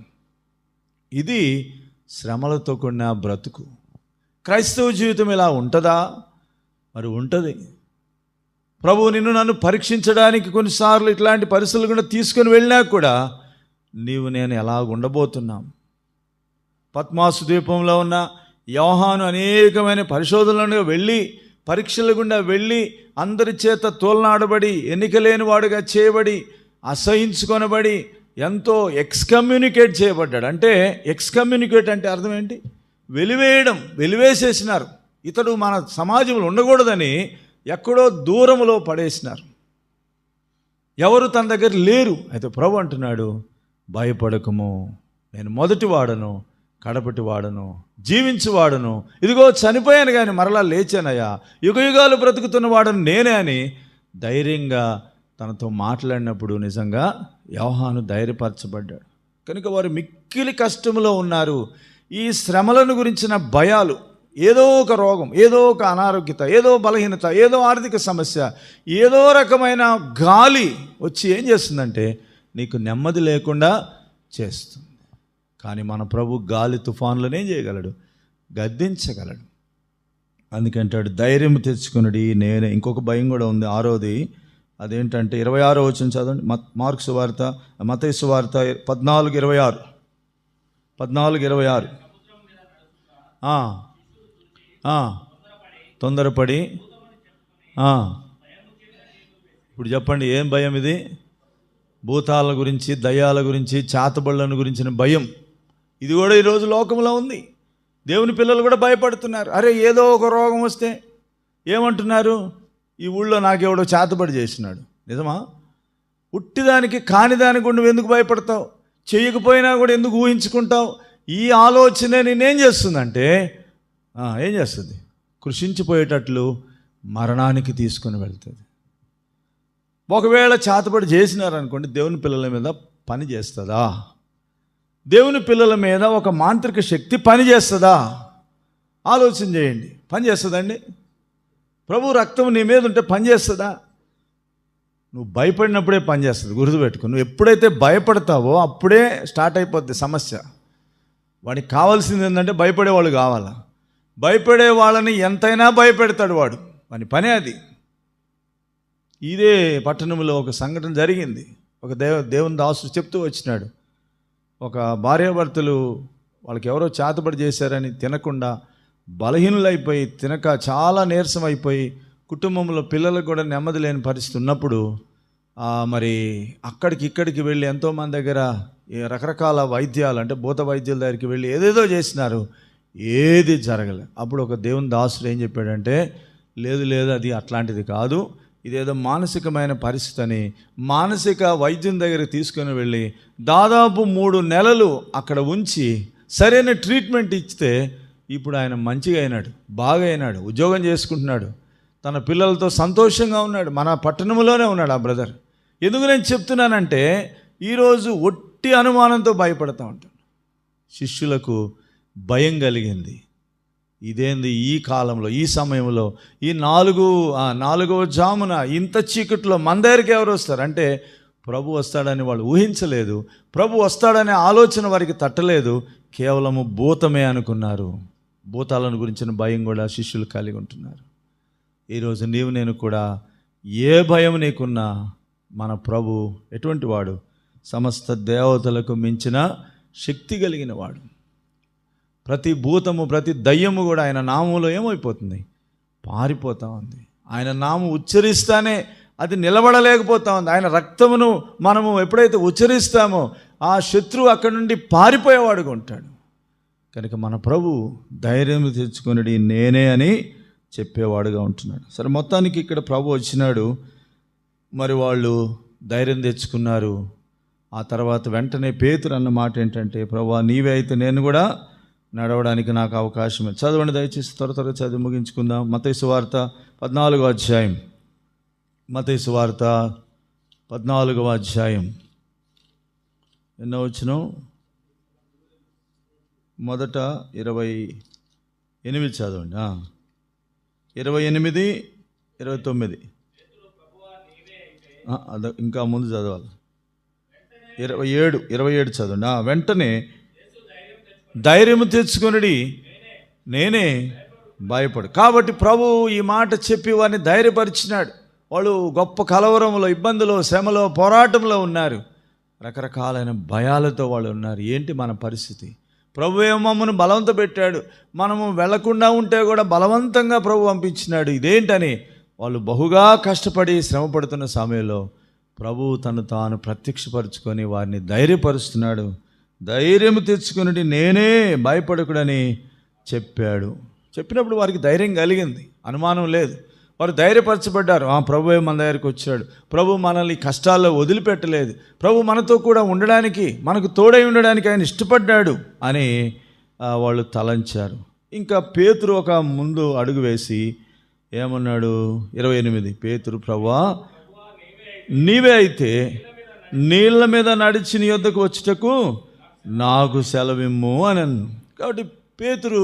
ఇది శ్రమలతో కూడిన బ్రతుకు. క్రైస్తవ జీవితం ఇలా ఉంటుందా? మరి ఉంటుంది. ప్రభువు నిన్ను నన్ను పరీక్షించడానికి కొన్నిసార్లు ఇట్లాంటి పరిస్థితులు కూడా తీసుకొని వెళ్ళినా కూడా నీవు నేను ఎలా ఉండబోతున్నాం. పద్మాసు ద్వీపంలో ఉన్న యోహాను అనేకమైన పరిశోధనలు వెళ్ళి, పరీక్షల గుండా వెళ్ళి, అందరి చేత తోలనాడబడి, ఎన్నికలేని వాడుగా చేయబడి, అసహించుకొనబడి, ఎంతో ఎక్స్కమ్యూనికేట్ చేయబడ్డాడు. అంటే ఎక్స్కమ్యూనికేట్ అంటే అర్థం ఏంటి? వెలివేసేసినారు. ఇతడు మన సమాజంలో ఉండకూడదని ఎక్కడో దూరంలో పడేసినారు. ఎవరు తన దగ్గర లేరు. అయితే ప్రభు అంటున్నాడు, భయపడకము, నేను మొదటి వాడను, కడపటి వాడను, జీవించువాడను, ఇదిగో చనిపోయాను కానీ మరలా లేచానయ్యా, యుగయుగాలు బ్రతుకుతున్న వాడను నేనే అని ధైర్యంగా తనతో మాట్లాడినప్పుడు నిజంగా యోహాను ధైర్యపరచబడ్డాడు. కనుక వారు మిక్కిలి కష్టంలో ఉన్నారు. ఈ శ్రమలను గురించిన భయాలు, ఏదో ఒక రోగం, ఏదో ఒక అనారోగ్యత, ఏదో బలహీనత, ఏదో ఆర్థిక సమస్య, ఏదో రకమైన గాలి వచ్చి ఏం చేస్తుందంటే నీకు నెమ్మది లేకుండా చేస్తుంది. కానీ మన ప్రభు గాలి తుఫానులను ఏం చేయగలడు? గద్దించగలడు. అందుకంటాడు, ధైర్యం తెచ్చుకున్నది నేనే. ఇంకొక భయం కూడా ఉంది, 6వది. అదేంటంటే 26వ వచనం చదవండి. మార్కు సువార్త, మత్తయి సువార్త 14:26. తొందరపడి ఇప్పుడు చెప్పండి, ఏం భయం ఇది? భూతాల గురించి, దయ్యాల గురించి, చాతబళ్ళను గురించిన భయం. ఇది కూడా ఈరోజు లోకంలో ఉంది. దేవుని పిల్లలు కూడా భయపడుతున్నారు. అరే, ఏదో ఒక రోగం వస్తే ఏమంటున్నారు? ఈ ఊళ్ళో నాకెవడో చేతబడి చేసినాడు. నిజమా? ఉట్టిదానికి కానిదానికి కూడా నువ్వు ఎందుకు భయపడతావు? చేయకపోయినా కూడా ఎందుకు ఊహించుకుంటావు? ఈ ఆలోచన నేనేం చేస్తుందంటే ఏం చేస్తుంది? కృషించిపోయేటట్లు మరణానికి తీసుకుని వెళ్తుంది. ఒకవేళ చేతబడి చేసినారనుకోండి, దేవుని పిల్లల మీద పని చేస్తుందా? దేవుని పిల్లల మీద ఒక మాంత్రిక శక్తి పని చేస్తుందా? ఆలోచన చేయండి. పని చేస్తుందండి? ప్రభు రక్తం నీ మీద ఉంటే పని చేస్తుందా? నువ్వు భయపడినప్పుడే పని చేస్తుంది. గుర్తుపెట్టుకో, నువ్వు ఎప్పుడైతే భయపడతావో అప్పుడే స్టార్ట్ అయిపోద్ది సమస్య. వాడికి కావాల్సింది ఏంటంటే భయపడేవాళ్ళు కావాలా. భయపడే వాళ్ళని ఎంతైనా భయపెడతాడు వాడు, వాని పనే అది. ఇదే పట్టణంలో ఒక సంఘటన జరిగింది. ఒక దేవుని దాసుడు చెప్తూ వచ్చినాడు. ఒక భార్యాభర్తలు వాళ్ళకి ఎవరో చేతబడి చేశారని తినకుండా బలహీనులైపోయి తినక చాలా నీరసం అయిపోయి కుటుంబంలో పిల్లలకు కూడా నెమ్మది లేని పరిస్థితి ఉన్నప్పుడు మరి అక్కడికి ఇక్కడికి వెళ్ళి ఎంతోమంది దగ్గర రకరకాల వైద్యాలు అంటే భూత వైద్యుల దగ్గరికి వెళ్ళి ఏదేదో చేసినారు, ఏది జరగలేదు. అప్పుడు ఒక దేవుని దాసుడు ఏం చెప్పాడంటే, లేదు అది అట్లాంటిది కాదు, ఇదేదో మానసికమైన పరిస్థితి అని మానసిక వైద్యం దగ్గరికి తీసుకొని వెళ్ళి దాదాపు 3 నెలలు అక్కడ ఉంచి సరైన ట్రీట్మెంట్ ఇస్తే ఇప్పుడు ఆయన మంచిగా అయినాడు, బాగా అయినాడు, ఉద్యోగం చేసుకుంటున్నాడు, తన పిల్లలతో సంతోషంగా ఉన్నాడు. మన పట్టణంలోనే ఉన్నాడు ఆ బ్రదర్. ఎందుకు నేను చెప్తున్నానంటే, ఈరోజు ఒట్టి అనుమానంతో భయపడతా ఉంటాను. శిష్యులకు భయం కలిగింది. ఇదేంది ఈ కాలంలో, ఈ సమయంలో, ఈ 4వ జామున ఇంత చీకట్లో మన దగ్గరికి ఎవరు వస్తారు అంటే, ప్రభు వస్తాడని వాళ్ళు ఊహించలేదు. ప్రభు వస్తాడనే ఆలోచన వారికి తట్టలేదు. కేవలము భూతమే అనుకున్నారు. భూతాలను గురించిన భయం కూడా శిష్యులు కలిగి ఉంటున్నారు. ఈరోజు నీవు నేను కూడా ఏ భయం నీకున్నా, మన ప్రభు ఎటువంటి వాడు? సమస్త దేవతలకు మించిన శక్తి కలిగిన వాడు. ప్రతి భూతము, ప్రతి దయ్యము కూడా ఆయన నామంలో ఏమైపోతుంది? పారిపోతూ ఉంది. ఆయన నామం ఉచ్చరిస్తానే అది నిలబడలేకపోతా ఉంది. ఆయన రక్తమును మనము ఎప్పుడైతే ఉచ్చరిస్తామో ఆ శత్రువు అక్కడి నుండి పారిపోయేవాడుగా ఉంటాడు. కనుక మన ప్రభు ధైర్యం తెచ్చుకుని నేనే అని చెప్పేవాడుగా ఉంటున్నాడు. సరే, మొత్తానికి ఇక్కడ ప్రభు వచ్చినాడు. మరి వాళ్ళు ధైర్యం తెచ్చుకున్నారు. ఆ తర్వాత వెంటనే పేతురు అన్న మాట ఏంటంటే, ప్రభువా నీవే అయితే నేను కూడా నడవడానికి నాకు అవకాశం. చదవండి దయచేసి, త్వరగా చదివి ముగించుకుందాం. మత్తయి సువార్త 14వ అధ్యాయం. మత్తయి సువార్త 14వ అధ్యాయం ఎన్నో వచనం? మొదట 28 చదవండి. 28, 29. ఇంకా ముందు చదవాలి. 27 చదవండి. వెంటనే ధైర్యము తెచ్చుకొనుడి, నేనే భయపడు. కాబట్టి ప్రభు ఈ మాట చెప్పి వారిని ధైర్యపరిచినాడు. వాళ్ళు గొప్ప కలవరంలో, ఇబ్బందులో, శ్రమలో, పోరాటంలో ఉన్నారు. రకరకాలైన భయాలతో వాళ్ళు ఉన్నారు. ఏంటి మన పరిస్థితి? ప్రభు ఏమో మమ్మల్ని బలవంత పెట్టాడు, మనము వెళ్లకుండా ఉంటే కూడా బలవంతంగా ప్రభు పంపించినాడు. ఇదేంటని వాళ్ళు బహుగా కష్టపడి శ్రమపడుతున్న సమయంలో ప్రభు తను తాను ప్రత్యక్షపరుచుకొని వారిని ధైర్యపరుస్తున్నాడు. ధైర్యము తెచ్చుకుని నేనే భయపడకుడని చెప్పాడు. చెప్పినప్పుడు వారికి ధైర్యం కలిగింది, అనుమానం లేదు. వారు ధైర్యపరచబడ్డారు. ప్రభు మన దగ్గరికి వచ్చాడు, ప్రభు మనల్ని కష్టాల్లో వదిలిపెట్టలేదు, ప్రభు మనతో కూడా ఉండడానికి, మనకు తోడై ఉండడానికి ఆయన ఇష్టపడ్డాడు అని వాళ్ళు తలంచారు. ఇంకా పేతురు ఒక ముందు అడుగు వేసి ఏమన్నాడు? 28 పేతురు, ప్రభువా నీవే అయితే నీళ్ళ మీద నడిచి నీ యొద్దకు వచ్చుటకు నాకు సెలవిమ్ము అని. కాబట్టి పేతురు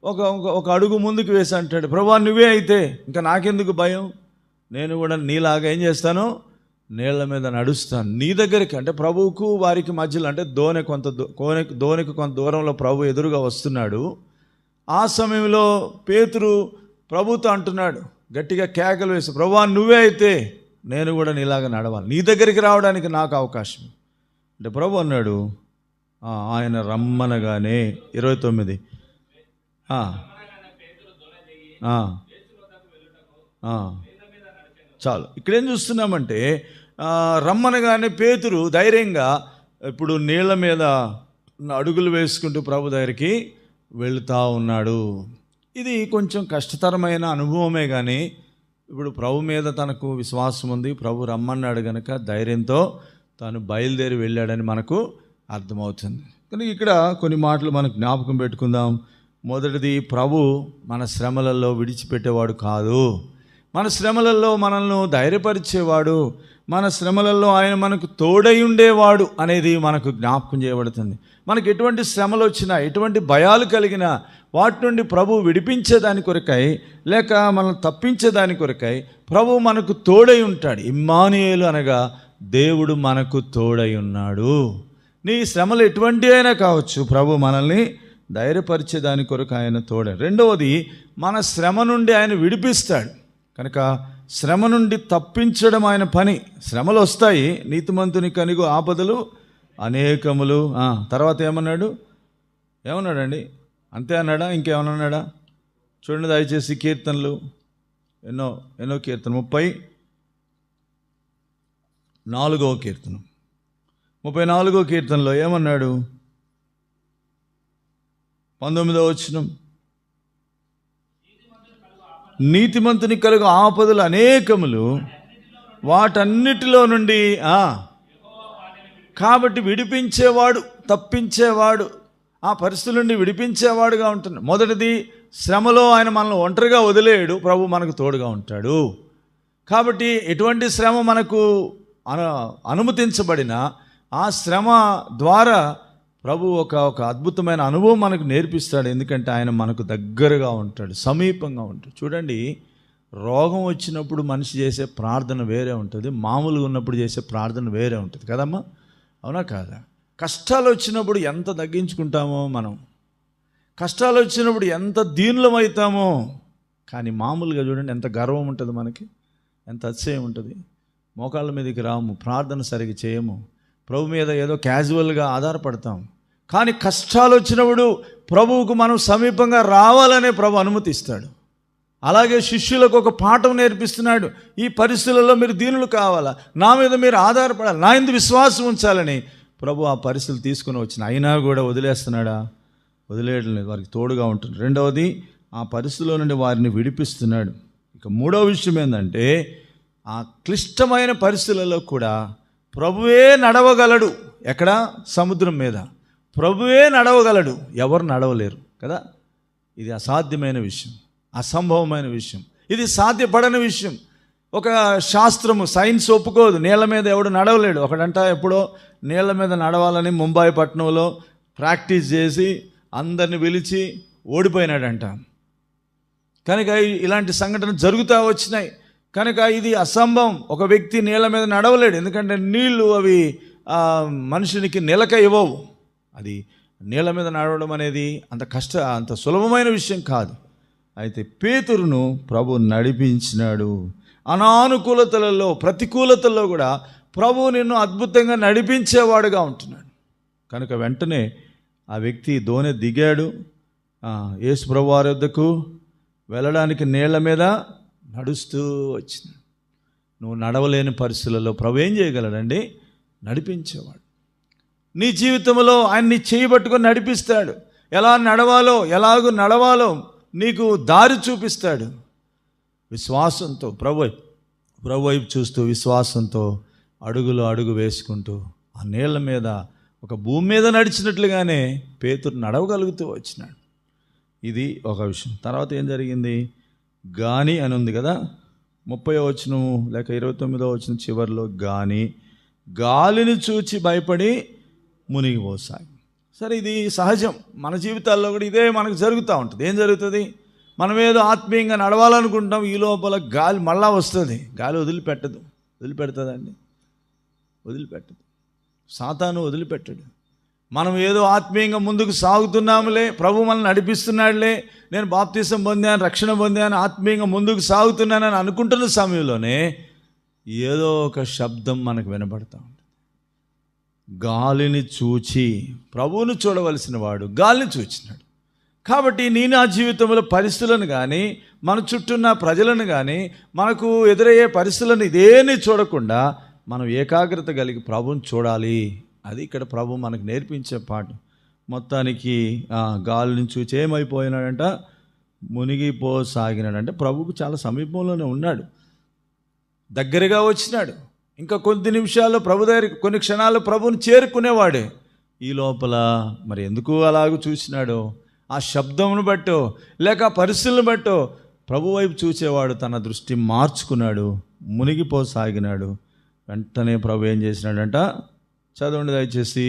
ఒక అడుగు ముందుకు వేసి అంటాడు, ప్రభువా నువ్వే అయితే ఇంకా నాకెందుకు భయం, నేను కూడా నీలాగా ఏం చేస్తాను, నీళ్ళ మీద నడుస్తాను నీ దగ్గరికి. అంటే ప్రభువుకు వారికి మధ్యలో, అంటే దోణికి కొంత దూరంలో ప్రభు ఎదురుగా వస్తున్నాడు. ఆ సమయంలో పేతురు ప్రభుతో అంటున్నాడు, గట్టిగా కేకలు వేసి, ప్రభువా నువ్వే అయితే నేను కూడా నీలాగా నడవాలి, నీ దగ్గరికి రావడానికి నాకు అవకాశం. అంటే ప్రభు అన్నాడు, ఆయన రమ్మనగానే 29 చాలు. ఇక్కడేం చూస్తున్నామంటే, రమ్మనగానే పేతురు ధైర్యంగా ఇప్పుడు నీళ్ళ మీద అడుగులు వేసుకుంటూ ప్రభు దగ్గరికి వెళుతూ ఉన్నాడు. ఇది కొంచెం కష్టతరమైన అనుభవమే, కానీ ఇప్పుడు ప్రభు మీద తనకు విశ్వాసం ఉంది. ప్రభు రమ్మన్నాడు కనుక ధైర్యంతో తాను బయలుదేరి వెళ్ళాడని మనకు అర్థమవుతుంది. కానీ ఇక్కడ కొన్ని మాటలు మనకు జ్ఞాపకం పెట్టుకుందాం. మొదటిది, ప్రభు మన శ్రమలలో విడిచిపెట్టేవాడు కాదు. మన శ్రమలలో మనల్ని ధైర్యపరిచేవాడు, మన శ్రమలలో ఆయన మనకు తోడై ఉండేవాడు అనేది మనకు జ్ఞాపకం చేయబడుతుంది. మనకు ఎటువంటి శ్రమలు వచ్చినా, ఎటువంటి భయాలు కలిగినా వాటి నుండి ప్రభు విడిపించేదాని కొరకై, లేక మనల్ని తప్పించేదాని కొరకై ప్రభు మనకు తోడై ఉంటాడు. ఇమ్మానుయేలు అనగా దేవుడు మనకు తోడై ఉన్నాడు. నీ శ్రమలు ఎటువంటి అయినా కావచ్చు, ప్రభు మనల్ని ధైర్యపరిచేదాని కొరకు ఆయన తోడే. రెండవది, మన శ్రమ నుండి ఆయన విడిపిస్తాడు. కనుక శ్రమ నుండి తప్పించడం ఆయన పని. శ్రమలు వస్తాయి, నీతిమంతుని కనుగో ఆపదలు అనేకములు. తర్వాత ఏమన్నాడు? ఏమన్నాడండి? అంతే అన్నాడా? ఇంకేమన్నా అన్నాడా? చూడండి దయచేసి కీర్తనలు, ఎన్నో కీర్తన, 34వ కీర్తన, 34వ కీర్తనలో ఏమన్నాడు? 19వ వచనం, నీతిమంతుని కలుగు ఆపదలు అనేకములు, వాటన్నిటిలో నుండి కాబట్టి విడిపించేవాడు, తప్పించేవాడు, ఆ పరిస్థితుల నుండి విడిపించేవాడుగా ఉంటున్నాడు. మొదటిది, శ్రమలో ఆయన మనల్ని ఒంటరిగా వదిలేయడు, ప్రభు మనకు తోడుగా ఉంటాడు. కాబట్టి ఎటువంటి శ్రమ మనకు అనుమతించబడిన ఆ శ్రమ ద్వారా ప్రభు ఒక అద్భుతమైన అనుభవం మనకు నేర్పిస్తాడు. ఎందుకంటే ఆయన మనకు దగ్గరగా ఉంటాడు, సమీపంగా ఉంటాడు. చూడండి, రోగం వచ్చినప్పుడు మనిషి చేసే ప్రార్థన వేరే ఉంటుంది, మామూలుగా ఉన్నప్పుడు చేసే ప్రార్థన వేరే ఉంటుంది కదమ్మా, అవునా కాదా? కష్టాలు వచ్చినప్పుడు ఎంత తగ్గించుకుంటామో మనం, కష్టాలు వచ్చినప్పుడు ఎంత దీనులమవుతామో. కానీ మామూలుగా చూడండి ఎంత గర్వం ఉంటుంది మనకి, ఎంత అతిశయం ఉంటుంది. మోకాళ్ళ మీదకి రాము, ప్రార్థన సరిగ్గా చేయము, ప్రభు మీద ఏదో క్యాజువల్గా ఆధారపడతాం. కానీ కష్టాలు వచ్చినప్పుడు ప్రభువుకు మనం సమీపంగా రావాలనే ప్రభు అనుమతిస్తాడు. అలాగే శిష్యులకు ఒక పాఠం నేర్పిస్తున్నాడు. ఈ పరిస్థితులలో మీరు దీనులు కావాలా, నా మీద మీరు ఆధారపడాలి, నా యందు విశ్వాసం ఉంచాలని ప్రభు ఆ పరిస్థితులు తీసుకుని వచ్చిన అయినా కూడా వదిలేస్తున్నాడా? వదిలేయడం లేదు, వారికి తోడుగా ఉంటుంది. రెండవది, ఆ పరిస్థితుల్లో నుండి వారిని విడిపిస్తున్నాడు. ఇక మూడవ విషయం ఏంటంటే, ఆ క్లిష్టమైన పరిస్థితులలో కూడా ప్రభువే నడవగలడు. ఎక్కడ? సముద్రం మీద ప్రభువే నడవగలడు, ఎవరు నడవలేరు కదా. ఇది అసాధ్యమైన విషయం, అసంభవమైన విషయం, ఇది సాధ్యపడని విషయం. ఒక శాస్త్రము, సైన్స్ ఒప్పుకోదు, నీళ్ళ మీద ఎవడు నడవలేడు. ఒకడంట ఎప్పుడో నీళ్ళ మీద నడవాలని ముంబై పట్టణంలో ప్రాక్టీస్ చేసి అందరిని పిలిచి ఓడిపోయినాడంట. కనుక ఇలాంటి సంఘటనలు జరుగుతూ వచ్చినాయి. కనుక ఇది అసంభవం, ఒక వ్యక్తి నీళ్ళ మీద నడవలేడు. ఎందుకంటే నీళ్లు అవి మనుషునికి నిలక ఇవ్వవు. అది నీళ్ళ మీద నడవడం అనేది అంత సులభమైన విషయం కాదు. అయితే పేతురును ప్రభు నడిపించినాడు. అనానుకూలతలలో, ప్రతికూలతల్లో కూడా ప్రభు నిన్ను అద్భుతంగా నడిపించేవాడుగా ఉంటున్నాడు. కనుక వెంటనే ఆ వ్యక్తి దోణి దిగాడు, యేసు ప్రభు వారి వద్దకు వెళ్ళడానికి నీళ్ల మీద నడుస్తూ వచ్చింది. నువ్వు నడవలేని పరిస్థితులలో ప్రభు ఏం చేయగలడండి? నడిపించేవాడు. నీ జీవితంలో ఆయన్ని చేయబట్టుకొని నడిపిస్తాడు. ఎలా నడవాలో, ఎలాగూ నడవాలో నీకు దారి చూపిస్తాడు. విశ్వాసంతో ప్రభు వైపు చూస్తూ, విశ్వాసంతో అడుగు వేసుకుంటూ ఆ నీళ్ల మీద, ఒక భూమి మీద నడిచినట్లుగానే పేతురు నడవగలుగుతూ వచ్చినాడు. ఇది ఒక విషయం. తర్వాత ఏం జరిగింది? గాని అని ఉంది కదా, 30వ వచనం లేక 29వ వచనం చివరిలో, గాలిని చూచి భయపడి మునిగిపోసాగి. సరే, ఇది సహజం, మన జీవితాల్లో కూడా ఇదే మనకు జరుగుతూ ఉంటుంది. ఏం జరుగుతుంది? మనం ఏదో ఆత్మీయంగా నడవాలనుకుంటాం, ఈ లోపల గాలి మళ్ళా వస్తుంది. గాలి వదిలిపెడుతుందండి? వదిలిపెట్టదు. సాతాను వదిలిపెట్టడు. మనం ఏదో ఆత్మీయంగా ముందుకు సాగుతున్నాములే, ప్రభు మనల్ని నడిపిస్తున్నాడులే, నేను బాప్తిసం పొందాను, రక్షణ పొందాను, ఆత్మీయంగా ముందుకు సాగుతున్నానని అనుకుంటున్న సమయంలోనే ఏదో ఒక శబ్దం మనకు వినబడతా ఉంటుంది. గాలిని చూచి, ప్రభువును చూడవలసిన వాడు గాలిని చూచినాడు. కాబట్టి నేను నా జీవితంలో పరిస్థితులను కానీ, మన చుట్టూన్న ప్రజలను కానీ, మనకు ఎదురయ్యే పరిస్థితులను ఇదేని చూడకుండా మనం ఏకాగ్రత కలిగి ప్రభువుని చూడాలి. అది ఇక్కడ ప్రభు మనకు నేర్పించే పాఠం. మొత్తానికి గాలిని చూచి ఏమైపోయినాడంట? మునిగిపోసాగినాడంటే ప్రభువుకు చాలా సమీపంలోనే ఉన్నాడు, దగ్గరగా వచ్చినాడు. ఇంకా కొద్ది నిమిషాల్లో ప్రభు దగ్గర, కొన్ని క్షణాల్లో ప్రభువుని చేరుకునేవాడే. ఈ లోపల మరి ఎందుకు అలాగూ చూసినాడో, ఆ శబ్దమును బట్టో లేక పరిస్థితులను బట్టో ప్రభు వైపు చూసేవాడు తన దృష్టి మార్చుకున్నాడు, మునిగిపోసాగినాడు. వెంటనే ప్రభు ఏం చేసినాడంట? చదవండి దయచేసి.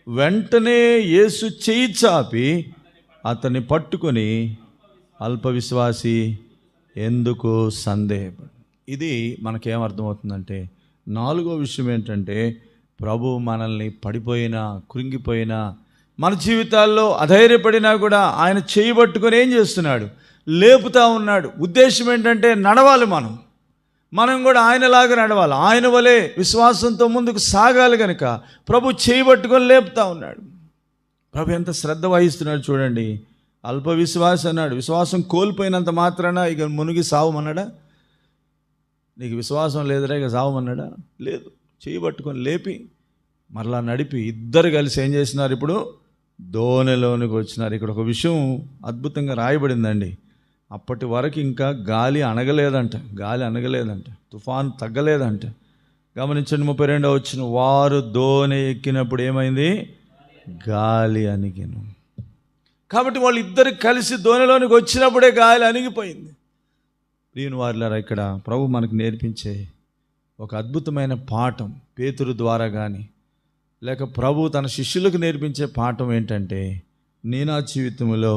వెంటనే యేసు చెయ్యి చాపి అతన్ని పట్టుకొని, అల్ప విశ్వాసి ఎందుకు సందేహపడు. ఇది మనకేమర్థమవుతుందంటే, 4వ విషయం ఏంటంటే, ప్రభు మనల్ని పడిపోయినా, కృంగిపోయినా, మన జీవితాల్లో అధైర్యపడినా కూడా ఆయన చేయి పట్టుకొని ఏం చేస్తున్నాడు? లేపుతా ఉన్నాడు. ఉద్దేశం ఏంటంటే, నడవాలి మనం. మనం కూడా ఆయనలాగా నడవాలి, ఆయన వలె విశ్వాసంతో ముందుకు సాగాలి. కనుక ప్రభు చేయబట్టుకొని లేపుతా ఉన్నాడు. ప్రభు ఎంత శ్రద్ధ వహిస్తున్నాడు చూడండి. అల్ప విశ్వాసం అన్నాడు. విశ్వాసం కోల్పోయినంత మాత్రాన ఇక మునిగి సావమన్నాడా? నీకు విశ్వాసం లేదురా ఇక సావమన్నాడా? లేదు. చేయబట్టుకొని లేపి మరలా నడిపి ఇద్దరు కలిసి ఏం చేసినారు? ఇప్పుడు దోణిలోనికి వచ్చినారు. ఇక్కడ ఒక విషయం అద్భుతంగా రాయబడిందండి. అప్పటి వరకు ఇంకా గాలి అణగలేదంట, తుఫాను తగ్గలేదంట. గమనించండి 32వ వచనం, వారు దోణి ఎక్కినప్పుడు ఏమైంది? గాలి అణిగెను. కాబట్టి వాళ్ళు ఇద్దరు కలిసి దోణిలోనికి వచ్చినప్పుడే గాలి అణిగిపోయింది. ప్రియుని వారులారా, ఇక్కడ ప్రభు మనకు నేర్పించే ఒక అద్భుతమైన పాఠం, పేతురు ద్వారా కానీ లేక ప్రభు తన శిష్యులకు నేర్పించే పాఠం ఏంటంటే, నా జీవితంలో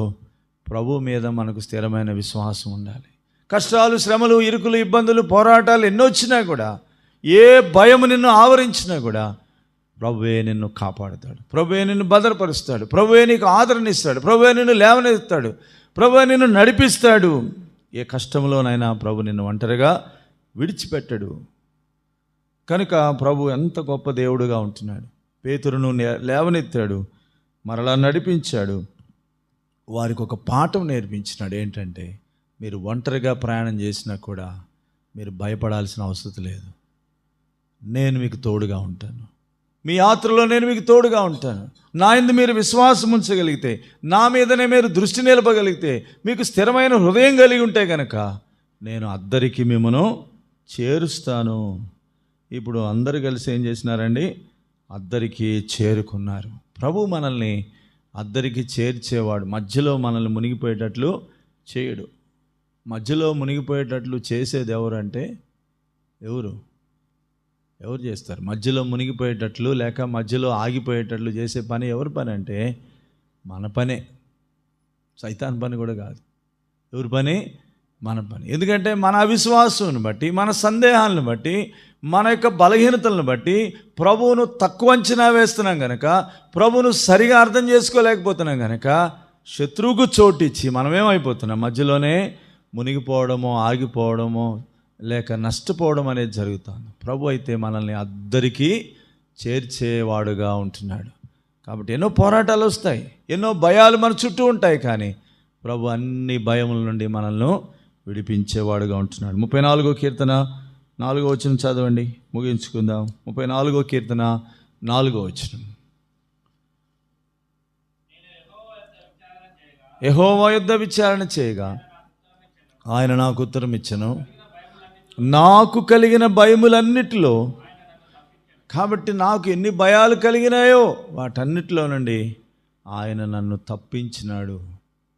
ప్రభు మీద మనకు స్థిరమైన విశ్వాసం ఉండాలి. కష్టాలు, శ్రమలు, ఇరుకులు, ఇబ్బందులు, పోరాటాలు ఎన్నో వచ్చినా కూడా, ఏ భయం నిన్ను ఆవరించినా కూడా ప్రభువే నిన్ను కాపాడుతాడు, ప్రభువే నిన్ను భద్రపరుస్తాడు, ప్రభువే నీకు ఆదరణ ఇస్తాడు, ప్రభువే నిన్ను లేవనెత్తాడు, ప్రభువే నిన్ను నడిపిస్తాడు. ఏ కష్టంలోనైనా ప్రభు నిన్ను ఒంటరిగా విడిచిపెట్టడు. కనుక ప్రభు ఎంత గొప్ప దేవుడుగా ఉంటున్నాడు. పేతురును లేవనెత్తాడు, మరలా నడిపించాడు. వారికి ఒక పాఠం నేర్పించినాడు. ఏంటంటే, మీరు ఒంటరిగా ప్రయాణం చేసినా కూడా మీరు భయపడాల్సిన అవసరం లేదు. నేను మీకు తోడుగా ఉంటాను. మీ యాత్రలో నేను మీకు తోడుగా ఉంటాను. నా యందు మీరు విశ్వాసం ఉంచగలిగితే, నా మీదనే మీరు దృష్టి నిలపగలిగితే, మీకు స్థిరమైన హృదయం కలిగి ఉంటే కనుక నేను అద్దరికి మిమ్మను చేరుస్తాను. ఇప్పుడు అందరు కలిసి ఏం చేసినారండి? అద్దరికి చేరుకున్నారు. ప్రభు మనల్ని అద్దరికి చేర్చేవాడు. మధ్యలో మనల్ని మునిగిపోయేటట్లు చేయడు. మధ్యలో మునిగిపోయేటట్లు చేసేది ఎవరంటే ఎవరు చేస్తారు? మధ్యలో మునిగిపోయేటట్లు లేక మధ్యలో ఆగిపోయేటట్లు చేసే పని ఎవరి పని అంటే మన పనే. సైతాన్ పని కూడా కాదు. ఎవరి పని? మన పని. ఎందుకంటే మన అవిశ్వాసాన్ని బట్టి, మన సందేహాలను బట్టి, మన యొక్క బలహీనతలను బట్టి ప్రభువును తక్కువ అంచనా వేస్తున్నాం కనుక, ప్రభువును సరిగా అర్థం చేసుకోలేకపోతున్నాం కనుక శత్రువుకు చోటిచ్చి మనమేమైపోతున్నాం? మధ్యలోనే మునిగిపోవడమో, ఆగిపోవడమో లేక నష్టపోవడం అనేది జరుగుతుంది. ప్రభు అయితే మనల్ని అద్దరికి చేర్చేవాడుగా ఉంటున్నాడు. కాబట్టి ఎన్నో పోరాటాలు వస్తాయి, ఎన్నో భయాలు మన చుట్టూ ఉంటాయి. కానీ ప్రభు అన్ని భయముల నుండి మనల్ని విడిపించేవాడుగా ఉంటున్నాడు. 34వ కీర్తన 4వ వచనం చదవండి, ముగించుకుందాం. 34వ కీర్తన 4వ వచనం. యెహోవా యొద్ద విచారణ చేయగా ఆయన నాకు ఉత్తరం ఇచ్చెను, నాకు కలిగిన భయములన్నిటిలో. కాబట్టి నాకు ఎన్ని భయాలు కలిగినాయో వాటన్నిటిలో నుండి ఆయన నన్ను తప్పించినాడు.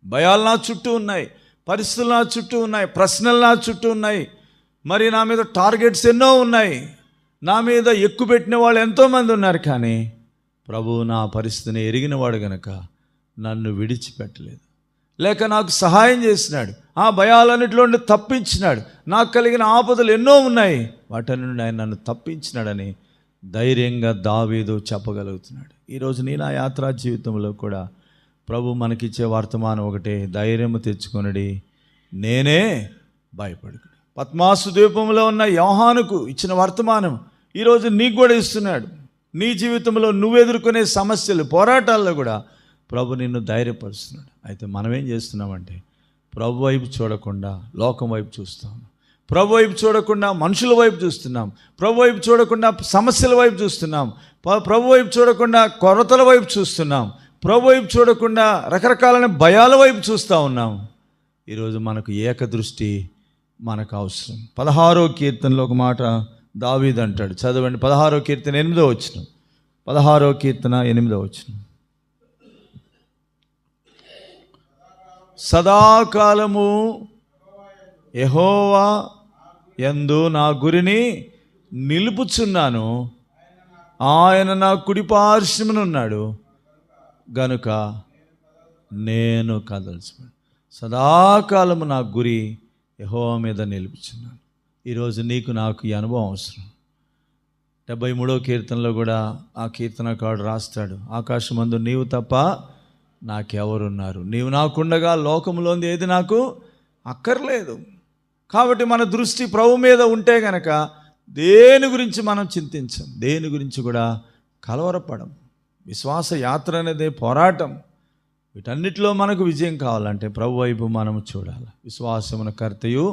భయాలు నా చుట్టూ ఉన్నాయి, పరిస్థితులు నా చుట్టూ ఉన్నాయి, ప్రశ్నలు నా చుట్టూ ఉన్నాయి, మరి నా మీద టార్గెట్స్ ఎన్నో ఉన్నాయి, నా మీద ఎక్కుపెట్టిన వాళ్ళు ఎంతోమంది ఉన్నారు. కానీ ప్రభువు నా పరిస్థితిని ఎరిగినవాడు గనక నన్ను విడిచిపెట్టలేదు, లేక నాకు సహాయం చేసినాడు, ఆ భయాలన్నిటిలో నుండి తప్పించినాడు. నాకు కలిగిన ఆపదలు ఎన్నో ఉన్నాయి, వాటి నుండి ఆయన నన్ను తప్పించినాడని ధైర్యంగా దావీదు చెప్పగలుగుతున్నాడు. ఈరోజు నా యాత్రా జీవితంలో కూడా ప్రభు మనకిచ్చే వర్తమానం ఒకటే, ధైర్యము తెచ్చుకొనుడి, నేనే భయపడకు. పద్మాసు ద్వీపంలో ఉన్న యోహానుకు ఇచ్చిన వర్తమానం ఈరోజు నీకు కూడా ఇస్తున్నాడు. నీ జీవితంలో నువ్వు ఎదుర్కొనే సమస్యలు, పోరాటాల్లో కూడా ప్రభు నిన్ను ధైర్యపరుస్తున్నాడు. అయితే మనం ఏం చేస్తున్నామంటే, ప్రభు వైపు చూడకుండా లోకం వైపు చూస్తాం, ప్రభు వైపు చూడకుండా మనుషుల వైపు చూస్తున్నాం, ప్రభు వైపు చూడకుండా సమస్యల వైపు చూస్తున్నాం, ప్రభు వైపు చూడకుండా కొరతల వైపు చూస్తున్నాం, ప్రభు వైపు చూడకుండా రకరకాలైన భయాల వైపు చూస్తూ ఉన్నాం. ఈరోజు మనకు ఏకదృష్టి మనకు అవసరం. 16వ కీర్తనలో ఒక మాట దావీదు అంటాడు, చదవండి. 16వ కీర్తన 8వ వచనం. 16వ కీర్తన 8వ వచనం. సదాకాలము యెహోవా యందు నా గురిని నిలుపుచున్నాను, ఆయన నా కుడి పార్శ్వమునున్నాడు గనుక నేను కదల్చబడను. సదాకాలము నా గురి యెహోవా మీద నిలుపుచున్నాను. ఈరోజు నీకు నాకు ఈ అనుభవం అవసరం. 73వ కీర్తనలో కూడా ఆ కీర్తనకారుడు రాస్తాడు, ఆకాశమందు నీవు తప్ప నాకెవరున్నారు, నీవు నాకుండగా లోకంలోంది ఏది నాకు అక్కర్లేదు. కాబట్టి మన దృష్టి ప్రభు మీద ఉంటే గనక దేని గురించి మనం చింతించం, దేని గురించి కూడా కలవరపడం. విశ్వాస యాత్ర అనేది పోరాటం. వీటన్నిటిలో మనకు విజయం కావాలంటే ప్రభు వైపు మనం చూడాలి. విశ్వాసమున కర్తయు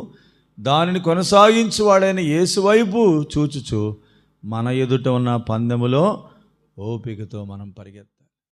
దానిని కొనసాగించువాడైన యేసు వైపు చూచుచు మన ఎదుట ఉన్న పందెములో ఓపికతో మనం పరిగెత్తాలి.